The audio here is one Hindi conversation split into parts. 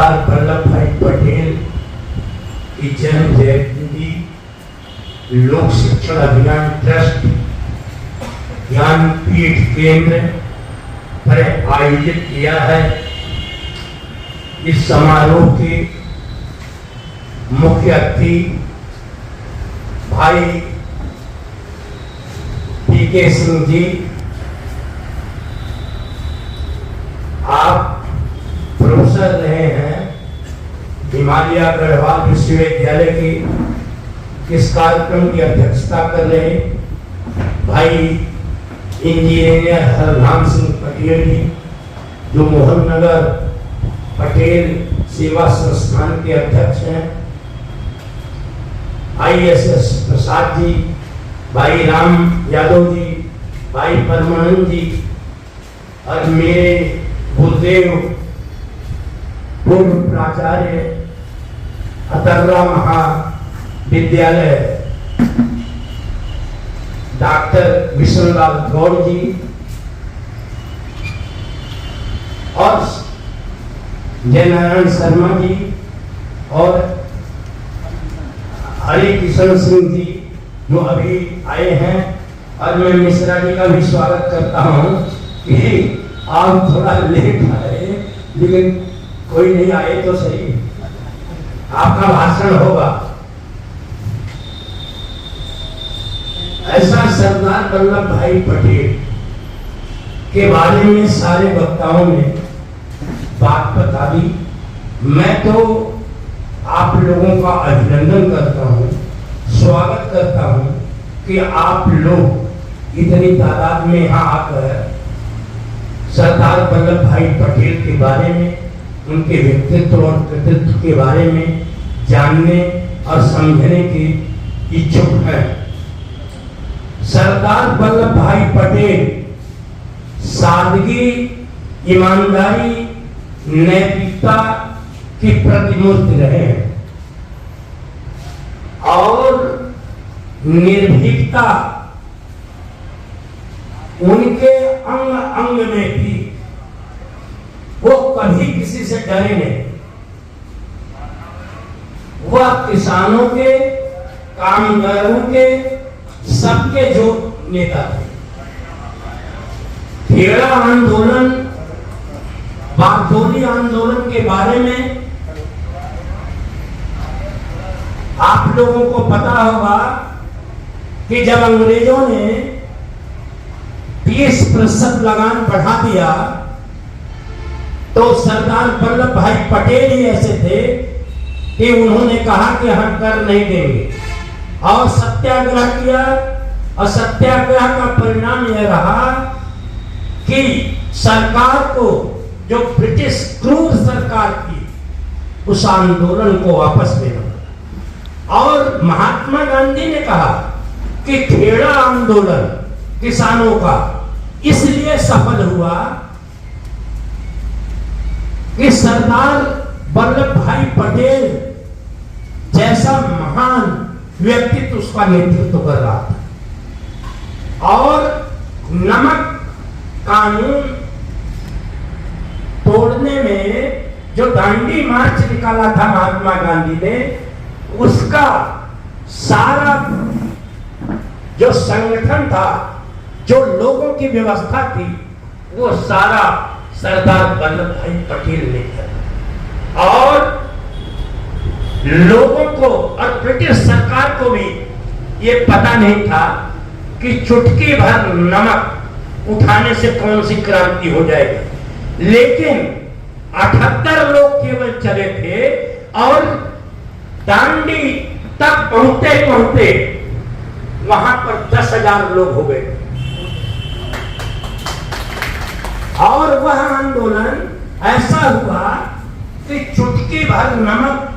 सरदार वल्लभ भाई पटेल की जन्म जयंती लोक शिक्षण अभियान ट्रस्ट ज्ञानपीठ केंद्र पर आयोजित किया है। इस समारोह के मुख्य अतिथि भाई पीके सिंह जी, आप प्रोफेसर रहे हैं हिमालय गढ़वाल विश्वविद्यालय की। इस कार्यक्रम की अध्यक्षता कर रहे भाई इंजीनियर हरनाम सिंह पटेल जी, जो मोहन नगर पटेल सेवा संस्थान के अध्यक्ष हैं। ISS प्रसाद जी, भाई राम यादव जी, भाई परमानंद जी और मेरे गुरुदेव पूर्व प्राचार्य अतर्रा महाविद्यालय डॉक्टर विष्णुलाल गौड़ जी और जयनारायण शर्मा जी और हरि किशन सिंह जी जो अभी आए हैं। और मैं मिश्रा जी का भी स्वागत करता हूं कि आप थोड़ा लेट आए, लेकिन कोई नहीं आए तो सही, आपका भाषण होगा। ऐसा सरदार वल्लभ भाई पटेल के बारे में सारे वक्ताओं ने बात बता दी। मैं तो आप लोगों का अभिनंदन करता हूं, स्वागत करता हूं कि आप लोग इतनी तादाद में यहाँ आकर सरदार वल्लभ भाई पटेल के बारे में, उनके व्यक्तित्व और कृतित्व के बारे में जानने और समझने की इच्छुक हैं। सरदार वल्लभ भाई पटेल सादगी, ईमानदारी, नैतिकता की प्रतिमूर्ति रहे और निर्भीकता उनके अंग अंग में थी। वो कभी किसी से डरे नहीं। वह किसानों के, कामगारों के, सबके जो नेता थे। खेड़ा आंदोलन, बागडोली आंदोलन के बारे में आप लोगों को पता होगा कि जब अंग्रेजों ने 20% लगान बढ़ा दिया तो सरदार वल्लभ भाई पटेल ही ऐसे थे कि उन्होंने कहा कि हम कर नहीं देंगे और सत्याग्रह किया। और सत्याग्रह का परिणाम यह रहा कि सरकार को, जो ब्रिटिश क्रूर सरकार थी, उस आंदोलन को वापस लेना। और महात्मा गांधी ने कहा कि खेड़ा आंदोलन किसानों का इसलिए सफल हुआ कि सरदार वल्लभ भाई पटेल जैसा महान व्यक्तित्व उसका नेतृत्व कर रहा था। और नमक कानून तोड़ने में जो दांडी मार्च निकाला था महात्मा गांधी ने, उसका सारा जो संगठन था, जो लोगों की व्यवस्था थी, वो सारा सरदार वल्लभ भाई पटेल ने किया। और लोगों को और ब्रिटिश सरकार को भी ये पता नहीं था कि चुटकी भर नमक उठाने से कौन सी क्रांति हो जाएगी। लेकिन 78 लोग केवल चले थे और दांडी तक पहुंचते पहुंचते वहां पर 10,000 लोग हो गए। और वह आंदोलन ऐसा हुआ कि चुटकी भर नमक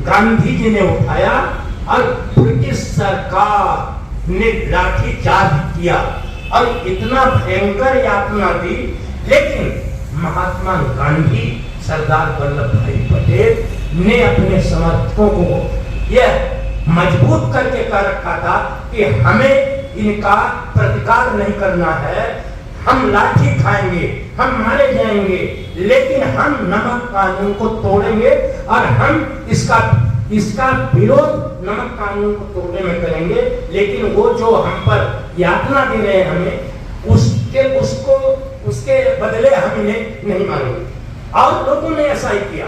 गांधी जी ने उठाया और ब्रिटिश सरकार ने लाठीचार्ज किया और इतना भयंकर यातना दी। लेकिन महात्मा गांधी, सरदार वल्लभ भाई पटेल ने अपने समर्थकों को यह मजबूत करके कर रखा था कि हमें इनका प्रतिकार नहीं करना है, हम लाठी खाएंगे, हम मारे जाएंगे, लेकिन हम नमक कानून को तोड़ेंगे और हम इसका विरोध नमक कानून को तोड़ने में करेंगे। लेकिन वो जो हम पर यातना दे रहे हैं हमें, उसके बदले हम इन्हें नहीं मानेंगे। और लोगों ने ऐसा ही किया,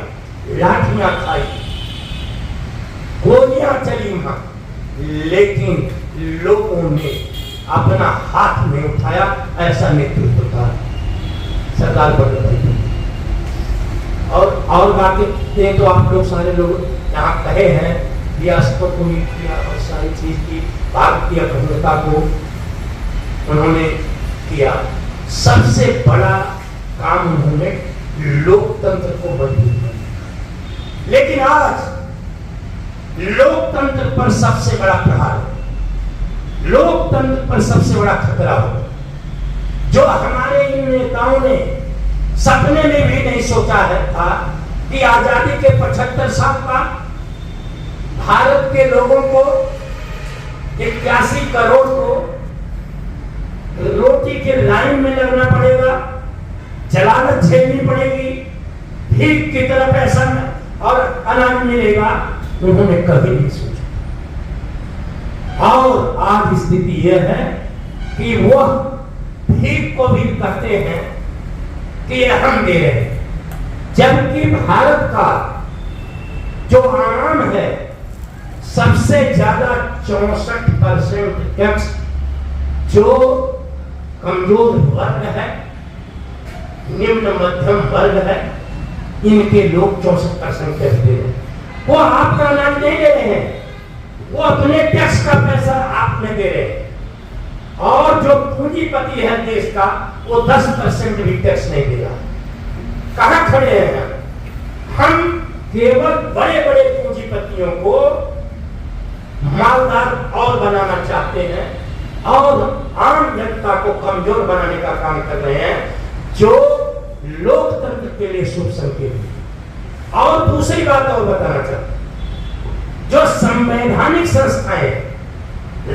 लाठियां खाई, गोलियां चली वहां, लेकिन लोगों ने अपना हाथ नहीं उठाया। ऐसा नेतृत्व था सरदार वल्लभ भाई पटेल। और बातें तो आप लोग सारे लोग यहाँ कहे हैं, रियासत को किया और सारी चीज की भारतीय अखंडता को उन्होंने किया। सबसे बड़ा काम उन्होंने लोकतंत्र को मजबूत किया। लेकिन आज लोकतंत्र पर सबसे बड़ा प्रहार, लोकतंत्र पर सबसे बड़ा खतरा हो, जो हमारे इन नेताओं ने सपने में भी नहीं सोचा है था कि आजादी के 75 साल बाद भारत के लोगों को 81 करोड़ को रोटी के लाइन में लगना पड़ेगा, जलालत झेलनी पड़ेगी, भीख की तरह पैसा और अनाज मिलेगा। उन्होंने कभी नहीं सोचा। और आज स्थिति यह है कि वह भीख को भी कहते हैं कि ये हम दे रहे हैं, जबकि भारत का जो आम है सबसे ज्यादा 64% टैक्स जो कमजोर वर्ग है, निम्न मध्यम वर्ग है, इनके लोग 64% टैक्स दे रहे हैं। वो आपका नाम नहीं दे रहे हैं, वो अपने टैक्स का पैसा आपने दे रहे हैं। और जो पूंजीपति है देश का, वो 10% भी टैक्स नहीं दे रहा। कहां खड़े हैं हम? केवल बड़े बड़े पूंजीपतियों को मालदार और बनाना चाहते हैं और आम जनता को कमजोर बनाने का काम कर रहे हैं, जो लोकतंत्र के लिए शुभ संकेत है। और दूसरी बात और बताना चाहता हूं, जो संवैधानिक संस्थाएं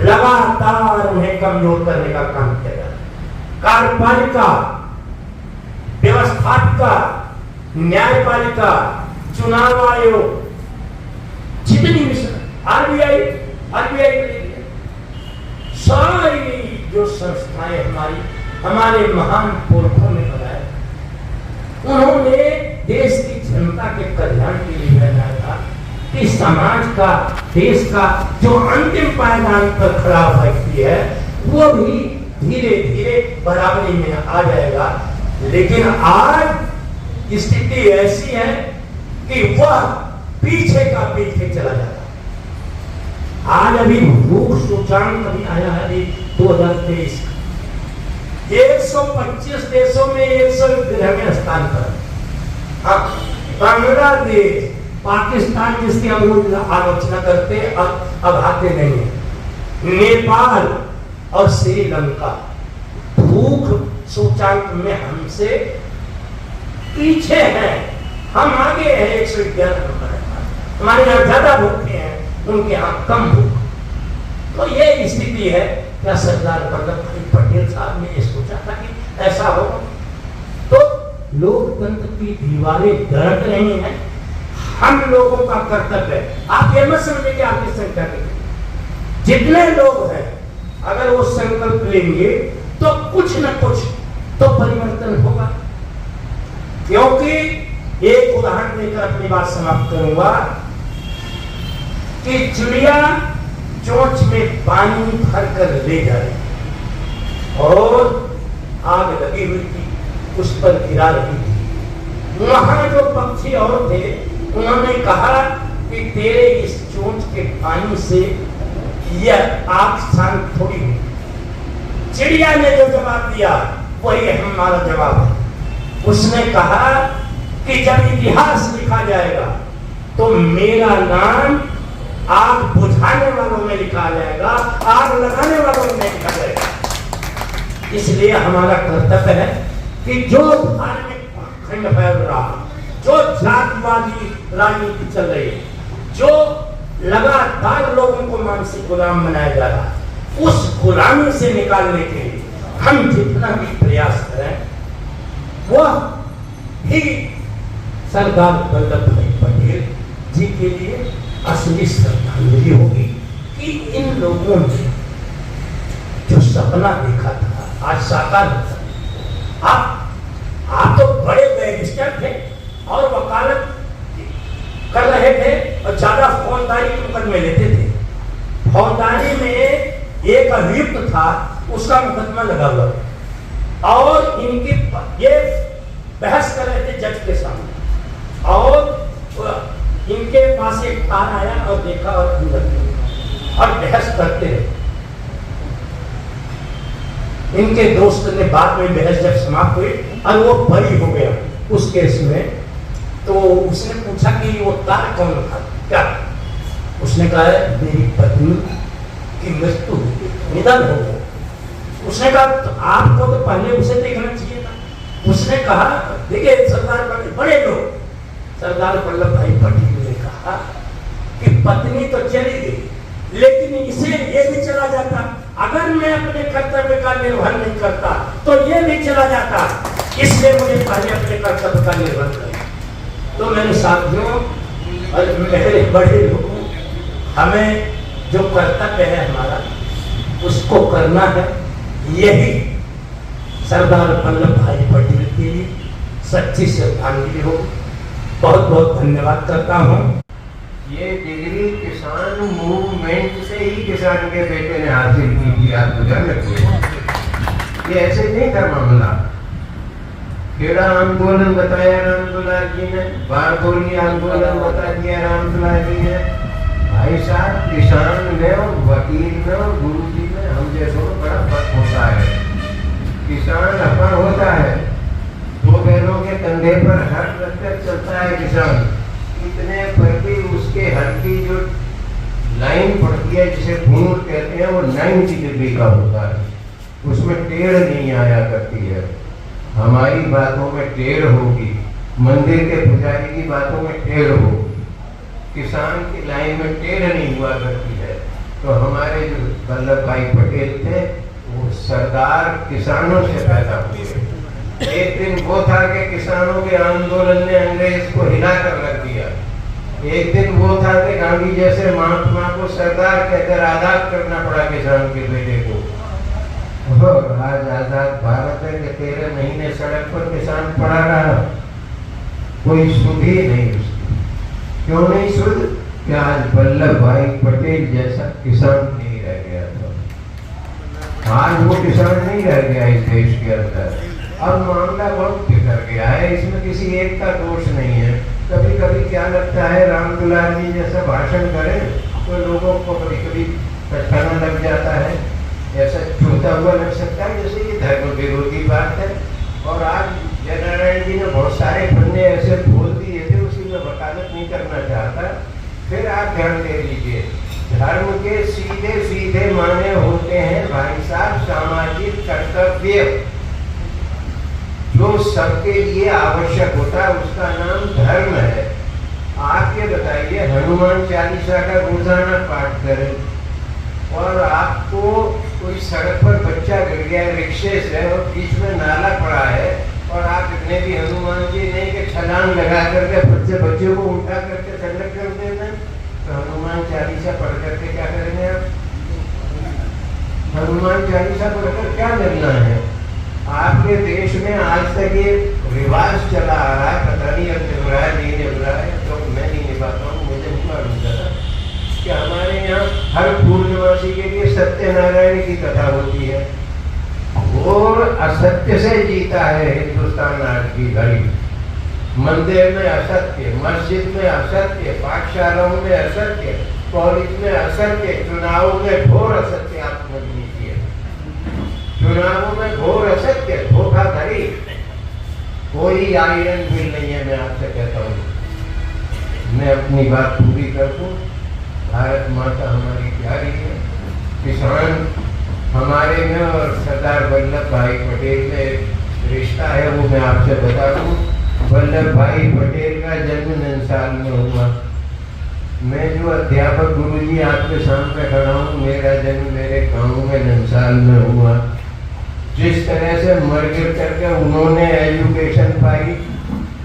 लगातार उन्हें कमजोर करने का काम किया जा रहा है, कार्यपालिका, व्यवस्थापिका, न्यायपालिका, चुनाव आयोग, जितनी भी आरबीआई सारी जो संस्थाएं हमारे महान पुरखों ने बनाए, उन्होंने देश की जनता के कल्याण के लिए बनाया था कि समाज का, देश का जो अंतिम पायदान पर खड़ा हुआ व्यक्ति है वो भी धीरे धीरे बराबरी में आ जाएगा। लेकिन आज स्थिति ऐसी है कि वह पीछे का पीछे चला जाता है। आज अभी भूख सूचकांक अभी आया है 2023, 125 देशों में 111वें स्थान पर। बांग्लादेश, पाकिस्तान जिसकी हम लोग आलोचना करते अब आते नहीं है, नेपाल और श्रीलंका भूख सूचकांक में हमसे पीछे हैं। हम आगे हैं 111 नंबर, हमारे यहाँ ज्यादा भूखे हैं, उनके यहाँ कम भूख। तो ये स्थिति है। क्या सरदार वल्लभ भाई पटेल साहब ने ये सोचा था कि ऐसा हो? तो लोकतंत्र की दीवारें दरक रही हैं। हम लोगों का कर्तव्य है, आप ये मत समझिए कि आपकी संख्या कितनी, जितने लोग हैं अगर वो संकल्प लेंगे तो कुछ न कुछ तो परिवर्तन होगा। क्योंकि एक उदाहरण देकर अपनी बात समाप्त करूंगा कि चिड़िया चोंच में पानी भरकर ले जा रही और आग लगी हुई थी, उस पर गिरा रही थी। वहां जो पक्षी और थे उन्होंने कहा कि तेरे इस चोंच के पानी से यह आग शांत थोड़ी हुई। चिड़िया ने जो जवाब दिया वही हमारा जवाब है। उसने कहा कि जब इतिहास लिखा जाएगा तो मेरा नाम आग बुझाने वालों में लिखा जाएगा, आग लगाने वालों में नहीं लिखा जाएगा। इसलिए हमारा कर्तव्य है कि जो धार्मिक खंड फैल रहा, जो जातिवादी राजनीति चल रही है, जो लगातार लोगों को मानसिक गुलाम बनाया जा रहा है, उस गुलामी से निकालने के लिए हम जितना भी प्रयास करें वह ही सरदार वल्लभ भाई पटेल जी के लिए असली श्रद्धांजलि होगी कि इन लोगों ने जो सपना देखा था आज साकार होता। आप तो बड़े बैरिस्टर थे और वकालत कर रहे थे और ज्यादा फौजदारी के मुकदमे लेते थे। फौजदारी में एक अभियुक्त था, उसका मुकदमा लगा हुआ और इनकी ये बहस कर रहे थे जज के सामने और इनके पास एक कार आया और देखा और अंदर और बहस करते रहे। इनके दोस्त ने बाद में बहस जब समाप्त हुई और वो बरी हो गया उस केस में, तो उसने पूछा कि वो तार कौन था क्या? उसने कहा मेरी पत्नी की मृत्यु निधन हो गया। उसने कहा तो आपको तो पहले उसे देखना चाहिए था। उसने कहा देखिए सरदार पटेल बड़े लोग, सरदार वल्लभ भाई पटेल ने कहा कि पत्नी तो चली गई लेकिन इसे ये भी चला जाता, अगर मैं अपने कर्तव्य का निर्वहन नहीं करता तो ये भी चला जाता, इसलिए मुझे पहले अपने कर्तव्य का निर्वहन करना। तो मेरे साथियों और मेरे बड़े लोगों, हमें जो कर्तव्य है हमारा उसको करना है। यही सरदार वल्लभ भाई पटेल की सच्ची श्रद्धांजलि हो। बहुत बहुत धन्यवाद करता हूँ। ये डिग्री किसान मूवमेंट से ही किसान के बेटे ने हासिल की थी, आपको ध्यान रखिए। ये ऐसे नहीं था मामला। खेड़ा आंदोलन बताया रामदुलार जी ने, बारदोली आंदोलन बता दिया रामदुलार जी ने। भाई साहब किसान में और वकील में और गुरु जी में हम जैसों में बड़ा फर्क होता है। किसान अपन होता है, दो बैलों के कंधे पर हर रखकर चलता है किसान, इतने पर भी उसके हर की जो लाइन पड़ती है जिसे भूर कहते हैं वो 90 डिग्री का होता है, उसमें टेढ़ नहीं आया करती है। हमारी बातों में टेढ़ होगी, मंदिर के पुजारी की बातों में टेढ़ होगी, किसान की लाइन में टेढ़ नहीं हुआ करती है। तो हमारे जो वल्लभ भाई पटेल थे वो सरदार किसानों से पैदा हुए। एक दिन वो था कि किसानों के आंदोलन ने अंग्रेज को हिला कर रख दिया। एक दिन वो था कि गांधी जैसे महात्मा को सरदार कहकर आजाद करना पड़ा किसान के बेटे को। और आज आजाद भारत है कि 13 महीने सड़क पर किसान पड़ा रहा, कोई सुध ही नहीं उसकी। क्यों नहीं सुध? कि आज वल्लभ भाई पटेल जैसा किसान नहीं रह गया था। आज वो किसान नहीं रह गया इस देश के अंदर। अब मामला बहुत बिगड़ गया है, इसमें किसी एक का दोष नहीं है। कभी कभी क्या लगता है रामदुलार जी जैसा भाषण करें तो लोगों को कभी कभी पछताना लग जाता है, ऐसा छूता हुआ लग सकता है जैसे ये धर्म विरोधी बात है। और आज जयनारायण जी ने बहुत सारे फन्ने ऐसे बोल दिए थे, उसी में वकालत नहीं करना चाहता। फिर आप ध्यान दे लीजिए, धर्म के सीधे सीधे माने होते हैं भाई साहब सामाजिक कर्तव्य, जो सबके लिए आवश्यक होता है उसका नाम धर्म है। आप ये बताइए, हनुमान चालीसा का रोजाना पाठ करें और आपको कोई सड़क पर बच्चा गिर गया रिक्शे से और बीच में नाला पड़ा है और आप इतने भी हनुमान जी नहीं कि छलांग लगा करके बच्चे को उठा करके सड़क कर देना, तो हनुमान चालीसा पढ़ करके क्या करेंगे आप? हनुमान चालीसा पढ़कर क्या मिलना है? आपके देश में आज तक ये रिवाज चला आ रहा है, पता नहीं अब निभ रहा है नहीं निभ रहा है, तो मैं नहीं निभाता हूँ, मुझे नहीं मालूम चला कि हमारे यहाँ हर पूर्णमासी के लिए सत्यनारायण की कथा होती है। वो असत्य से जीता है हिंदुस्तान आज की घड़ी। मंदिर में असत्य, मस्जिद में असत्य, पाठशालाओं में असत्य, कॉलेज में असत्य, चुनावों में घोर असत्य। आप समझ लीजिए, चुनावों में घोर असत्य, धोखाधड़ी, कोई आयरन बिल नहीं है। मैं आपसे कहता हूँ, मैं अपनी बात पूरी कर दूं। भारत माता हमारी प्यारी है, किसान हमारे में और सरदार वल्लभ भाई पटेल में रिश्ता है, वो मैं आपसे बता दूं। वल्लभ भाई पटेल का जन्म नंसाल में हुआ। मैं जो अध्यापक गुरुजी आपके सामने खड़ा हूँ, मेरा जन्म मेरे गांव में नंसाल में हुआ। जिस तरह से मर गिर करके उन्होंने एजुकेशन पाई,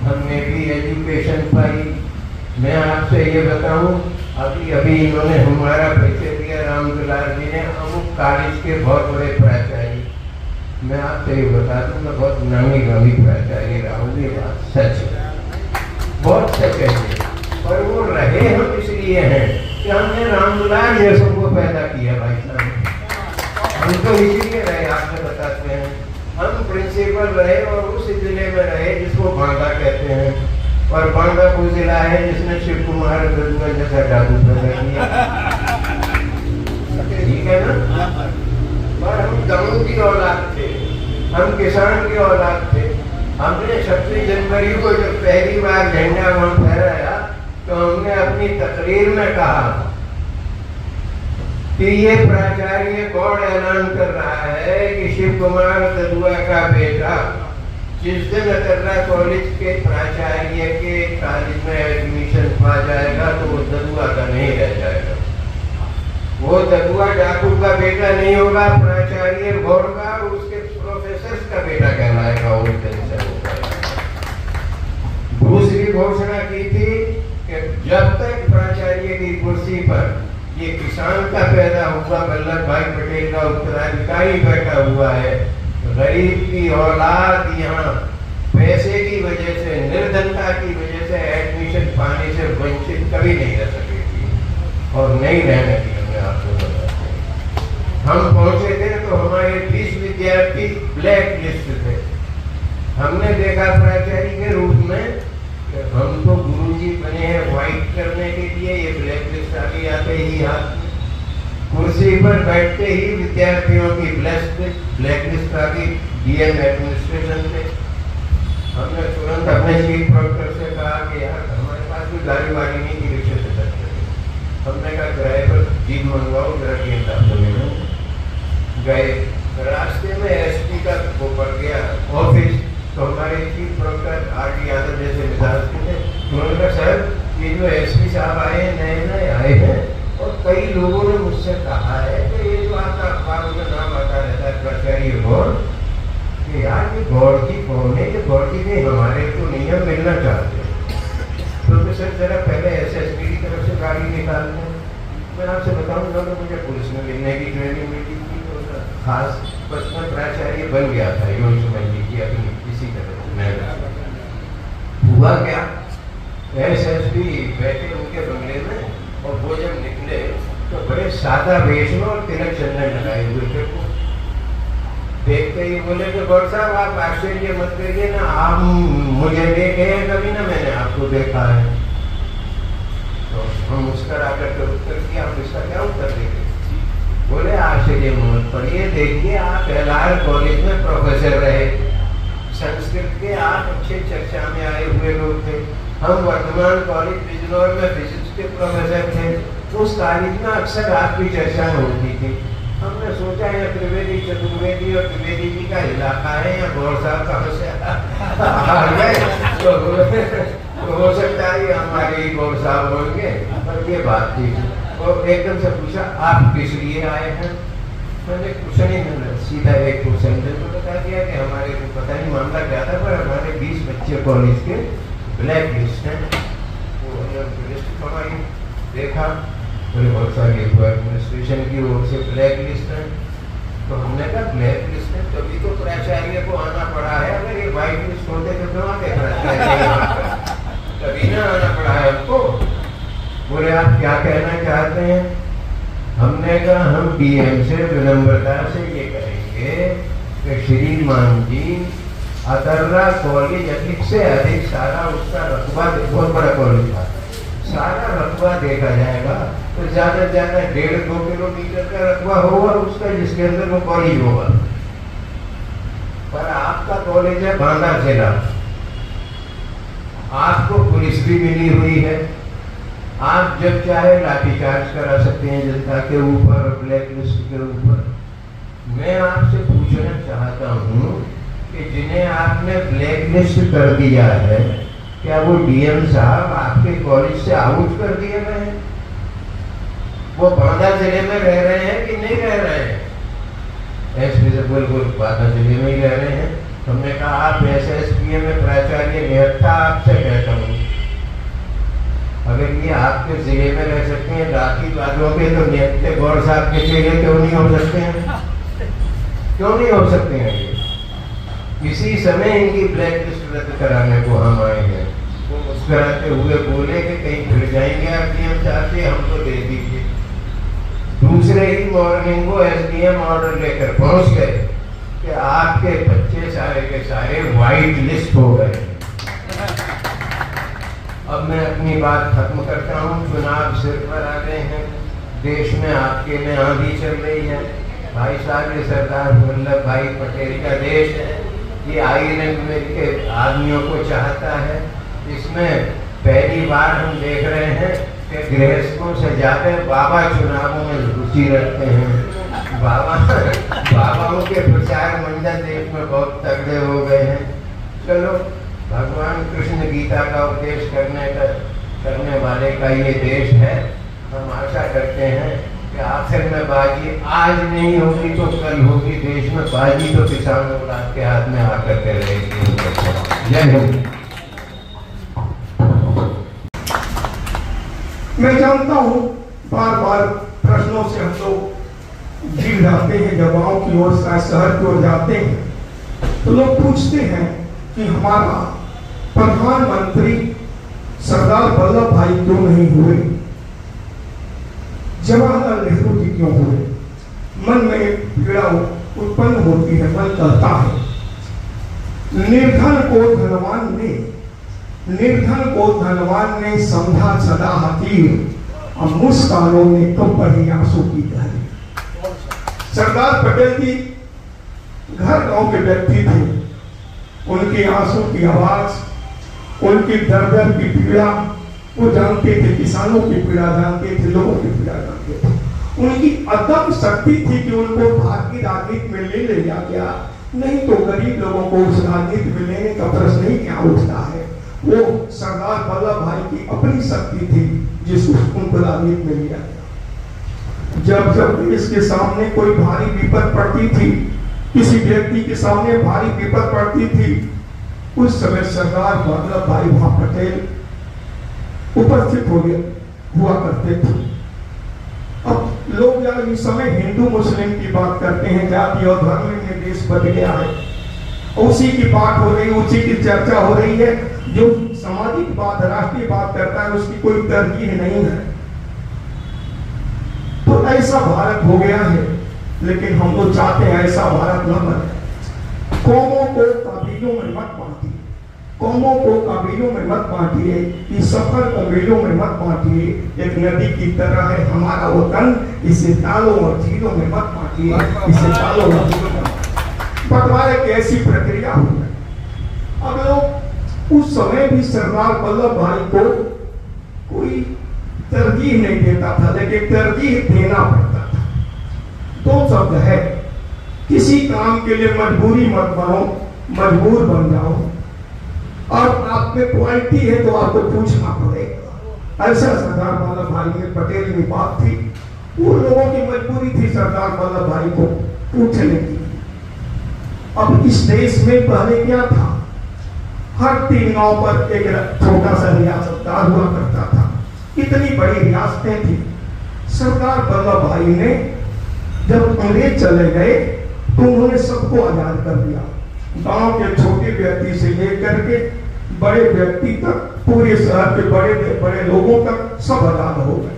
हमने भी एजुकेशन पाई। मैं आपसे ये बताऊं, अभी इन्होंने हमारा परिचय दिया, राम दुलार जी ने, अमुक कॉलेज के बहुत बड़े प्राचार्य। मैं आपसे ये बता दूं, मैं बहुत नामी गामी प्राचार्य रहा हूँ, ये बात सच है, बहुत सच है। पर वो रहे हम इसलिए हैं कि हमने राम दुलार जैसों को पैदा किया भाई साहब। हम तो इसीलिए रहे, आपसे बताते हैं। हम प्रिंसिपल रहे और उस जिले में रहे जिसको बांदा कहते हैं, और बांदा वो जिला है जिसने शिव कुमार ददुआ जैसा डाकू पैदा किया, ठीक है ना। और हम गांव की औलाद थे, हम किसान की औलाद थे। हमने 26 जनवरी को जब पहली बार झंडा वहां फहराया तो हमने अपनी तकरीर में कहा कि ये प्राचार्य कौन ऐलान कर रहा है कि शिव कुमार ददुआ का बेटा जिस दिन अतर्रा कॉलेज के प्राचार्य के कॉलेज में एडमिशन पा जाएगा तो वो ददुआ का नहीं रह जाएगा। वो ददुआ डाकू का बेटा नहीं होगा, प्राचार्य गौर का और उसके प्रोफेसर का बेटा कहलाएगा। उस दिन से दूसरी घोषणा की थी कि जब तक प्राचार्य की कुर्सी पर ये किसान का पैदा हुआ वल्लभ भाई पटेल का उत्तराधिकारी बैठा हुआ है, गरीब की औलाद यहाँ पैसे की वजह से, निर्धनता की वजह से एडमिशन पाने से वंचित कभी नहीं रह सकेगी और नहीं रहने की। हमने आपको बताते हैं, हम पहुंचे थे तो हमारे 20 विद्यार्थी ब्लैक लिस्ट थे। हमने देखा प्राचार्य के रूप में हम तो गुरुजी बने हैं व्हाइट करने के लिए, ये ब्लैक लिस्ट आगे आते ही हाथ कुर्सी पर बैठते ही विद्यार्थियों की ब्लैक लिस्ट आ गई डीएम एडमिनिस्ट्रेशन से। हमने तुरंत अपने चीफ प्रोक्टर से कहा कि यार हमारे पास कोई गाड़ी वाड़ी नहीं की, रिक्शे से चलते थे। हमने कहा किराए पर जीप मंगवाओ, जरा गेंद आपको लेना। गए, रास्ते में एसपी का वो पड़ गया ऑफिस, तो हमारे चीफ प्रोक्टर आर.डी. यादव जैसे मिजाज के थे। उन्होंने कहा सर ये जो एसपी साहब आए हैं, नए नए आए हैं, और कई लोगों ने मुझसे कहा है कि ये जो आपका अखबार में नाम आता रहता है प्राचार्य गौर, कि यार ये गौर जी कौन है, ये गौर जी नहीं हमारे को नहीं, हम मिलना चाहते हैं। तो सर जरा पहले एसएसपी की तरफ से गाड़ी निकालते हैं। मैं आपसे बताऊँ, उन्होंने मुझे पुलिस में मिलने की ट्रेनिंग मिली थी, खास बस में प्राचार्य बन गया था, यूं समझ लीजिए अपनी किसी तरह मैं। हुआ क्या, एसएसपी बैठे उनके बंगले में और वो जब निकले तो बड़े सादा वेश में और तिलक चंदन लगाए हुए थे। देखते ही बोले कि गौर साहब आप आश्चर्य मत करिए ना, आप मुझे देखे हैं कभी ना, मैंने आपको देखा है। तो हम मुस्कुरा करके उत्तर किया, हम इसका क्या उत्तर देंगे। बोले आश्चर्य मत पड़िए, देखिए आप एलआर कॉलेज में प्रोफेसर रहे, संस्कृत के आप अच्छे चर्चा में आए हुए लोग थे। हम वर्धमान कॉलेज बिजनौर में फिजिक्स के प्रोफेसर थे, उस कॉलेज में अक्सर आपकी चर्चा होती थी। हमने सोचा है त्रिवेदी चतुर्वेदी और त्रिवेदी जी का इलाका है, या गौर साहब कहाँ से आ गए तो हो सकता है ये हमारे ही गौर साहब होंगे। पर ये बात थी, तो एकदम से पूछा आप किस लिए आए हैं। मैंने कुछ नहीं, सीधा एक क्वेश्चन बता दिया कि हमारे को पता नहीं मामला क्या था, पर हमारे 20 बच्चे कॉलेज के ब्लैक लिस्ट है। वो लिस्ट हमारी देखा, बोले बहुत सारी एडमिनिस्ट्रेशन की ओर से ब्लैक लिस्ट है। तो हमने कहा ब्लैक लिस्ट है तभी तो प्राचार्य को आना पड़ा है, अगर ये व्हाइट लिस्ट होते तो क्यों आते प्राचार्य, तभी ना आना पड़ा है हमको। बोले आप क्या कहना चाहते हैं। हमने कहा हम डीएम से विनम्रता से ये कहेंगे कि श्रीमान जी अतर्रा कॉलेज अधिक से अधिक सारा उसका रकबा, बहुत बड़ा कॉलेज था, सारा रकबा देखा जाएगा तो ज्यादा से ज्यादा 1.5-2 किलोमीटर का रकबा होगा उसका, जिसके अंदर वो कॉलेज होगा। पर आपका कॉलेज है बांदा जिला, आपको पुलिस भी मिली हुई है, आप जब चाहे लाठीचार्ज करा सकते हैं जनता के ऊपर, ब्लैक लिस्ट के ऊपर। मैं आपसे पूछना चाहता हूँ कि जिन्हें आपने ब्लैक लिस्ट कर दिया है, क्या वो डीएम साहब आपके कॉलेज से आउट कर दिए गए हैं? वो बांदा जिले में रह रहे हैं कि नहीं रह रहे हैं? एसपी से बिल्कुल बांदा जिले में ही रह रहे हैं। हमने कहा आप SSPA में प्राचार्य निहत्था आपसे कहता हूँ, अगर ये आपके जिले में रह सकते हैं राखी वालों के, तो निहत्ते गौर साहब के चेले क्यों नहीं हो सकते हैं? क्यों नहीं हो सकते हैं? ये इसी समय इनकी ब्लैक लिस्ट रद्द कराने को हम आए हैं। वो मुस्कुराते हुए बोले कि कहीं फिर जाएंगे आप DM साहब से, हमको दे दीजिए। दूसरे ही मॉर्निंग को SDM ऑर्डर लेकर पहुंच गए कि आपके बच्चे सारे के सारे व्हाइट लिस्ट हो गए। अब मैं अपनी बात खत्म करता हूँ। चुनाव सिर पर आ गए हैं, देश में आपके में आंधी चल रही है। भाई साहब, ये सरदार वल्लभ भाई पटेल का देश है, ये आयरन के आदमियों को चाहता है। इसमें पहली बार हम देख रहे हैं कि गृहस्थों से ज्यादा बाबा चुनावों में रुचि रखते हैं। बाबाओं के प्रचार मंडल देश में बहुत तगड़े हो गए हैं। चलो, भगवान कृष्ण गीता का उपदेश करने वाले का ये देश है। हम आशा करते हैं कि आखिर में बाजी आज नहीं होगी तो कल होगी। देश में बाजी तो किसानों के हाथ में आकर के रहेगी। जय हिंद। मैं जानता हूँ बार बार प्रश्नों से हम लोग घिर जाते हैं। जब गाँव की ओर शहर की ओर जाते हैं तो लोग पूछते हैं कि हमारा प्रधानमंत्री सरदार वल्लभ भाई क्यों नहीं हुए, जवाहरलाल नेहरू जी क्यों हुए। मन में पीड़ा उत्पन्न होती है। मन कहता है निर्धन को धनवान ने समझा सदा हकीर, और मुस्कानों ने कब बढ़ी आंसू की गहरी। सरदार पटेल जी घर गांव के व्यक्ति थे। उनके आंसू की आवाज, उनकी दर्द की पीड़ा वो जानते थे। किसानों की पीड़ा जानते थे, लोगों की पीड़ा जानते थे। उनकी अदम्य शक्ति थी कि उनको भारतीय राजनीति में ले लिया गया, नहीं तो गरीब लोगों को उस राजनीति में लेने का प्रश्न ही क्या उठता है। वो सरदार वल्लभ भाई की अपनी शक्ति थी जिसको उनको राजनीति में लिया गया। जब देश के सामने कोई भारी विपद पड़ती थी, किसी व्यक्ति के सामने भारी विपद पड़ती थी, उस समय सरदार वल्लभ भाई वहां पटेल उपस्थित हुआ करते थे। अब लोग यार इस समय हिंदू मुस्लिम की बात करते हैं, जाति और धर्म में देश बदल गया है, उसी की बात हो रही, उसी की चर्चा हो रही है। जो सामाजिक बात, राष्ट्रीय बात करता है उसकी कोई तरजीह नहीं है। तो ऐसा भारत हो गया है, लेकिन हम लोग चाहते हैं ऐसा भारत न बने। कौमों को कबीलों में मत बांटिए, कौमों को कबीलों में मत बांटिए, इस सफर को मेलों में मत बांटिए। एक नदी की तरह है हमारा वतन, इसे तालों और झीलों में मत बांटिए, इसे तालों और झीलों में बंटवारे की ऐसी प्रक्रिया हुई है। अब लोग उस समय भी सरदार वल्लभ भाई को कोई तरजीह नहीं देता था, लेकिन तरजीह देना पड़ता था। दो शब्द है, किसी काम के लिए मजबूरी मत बनो, मजबूर बन जाओ। और आप में क्वालिटी है तो आपको पूछना पड़ेगा। ऐसा सरदार वल्लभ भाई में पटेल में बात थी। वो लोगों की मजबूरी थी सरदार वल्लभ भाई को पूछने की। अब इस देश में पहले क्या था, हर 3 गांव पर एक छोटा सा रियासतदार हुआ करता था। इतनी बड़ी रियासतें थी। सरदार वल्लभ भाई ने जब अंग्रेज चले गए तो उन्होंने सबको आजाद कर दिया। गांव के छोटे व्यक्ति से लेकर के बड़े व्यक्ति तक, पूरे शहर के बड़े बड़े लोगों तक सब आजाद हो गए।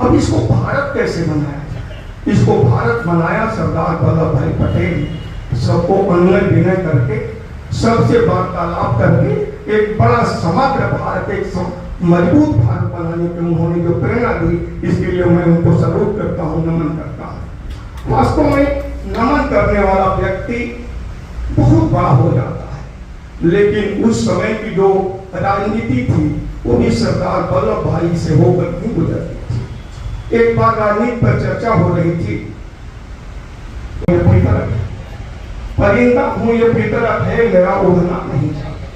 अब इसको भारत कैसे बनाया जाए? इसको भारत बनाया सरदार वल्लभ भाई पटेल ने। सबको अन्वय विनय करके, सबसे वार्तालाप करके एक बड़ा समग्र भारत, एक मजबूत भारत बनाने की उन्होंने जो प्रेरणा दी, इसके लिए मैं उनको सल्यूट करता हूँ, नमन करता हूँ। वास्तव में नमन करने वाला व्यक्ति बहुत बड़ा हो जाता है, लेकिन उस समय की जो राजनीति थी वो भी सरदार वल्लभ भाई से होकर नहीं गुजरती थी। एक बार राजनीति पर चर्चा हो रही थी, परिंदा हूँ ये फितरत है मेरा उड़ना नहीं चाहता,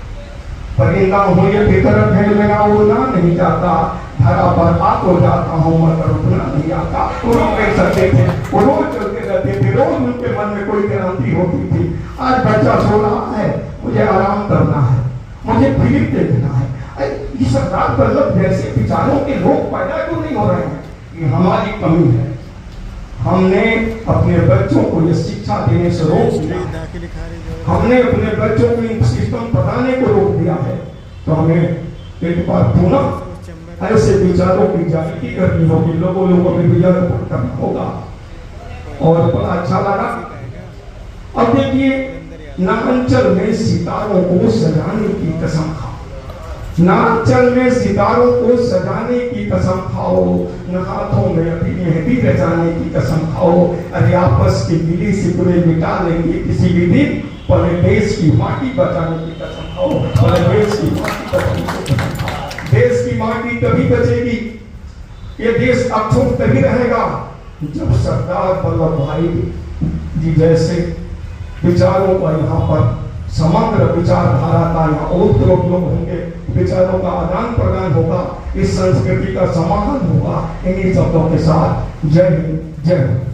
परिंदा हूँ ये फितरत है मेरा उड़ना नहीं चाहता, धरा पर हाथ हो जाता हूँ मगर उठना नहीं आता। वो कह सकते थे, वो रोज चलते रहते थे, रोज उनके मन में कोई क्रांति होती थी। आज बच्चा सो रहा है, मुझे आराम करना है, मुझे फिल्म देखना है। ये सरदार वल्लभ जैसे विचारों के लोग पैदा क्यों नहीं हो रहे हैं? ये हमारी कमी है। हमने अपने बच्चों को ये शिक्षा देने से रोक दिया, हमने अपने बच्चों को इन सिस्टम बताने को रोक दिया है। तो हमें एक बार पुनः ऐसे विचारों की जागृति करनी होगी, लोगों में विचार करना होगा। और बड़ा अच्छा लगा। अब देखिए, नाचल में सितारों को सजाने की कसम खाओ, नाचल में सितारों को सजाने की कसम खाओ, न हाथों में अपनी मेहंदी रचाने की कसम खाओ। अरे आपस की मिली सिकुड़े मिटा लेंगे किसी भी दिन, पर देश की माटी बचाने की कसम खाओ, पर देश की माटी बचाने की कसम खाओ। देश की माटी तभी बचेगी, ये देश अक्षुण्ण तभी रहेगा जब सरदार वल्लभ भाई जी जैसे विचारों का यहाँ पर समग्र विचारधारा का यहाँ और लोग होंगे, विचारों का आदान प्रदान होगा, इस संस्कृति का समाधान होगा। इन्हीं शब्दों के साथ जय हिंद, जय भारत।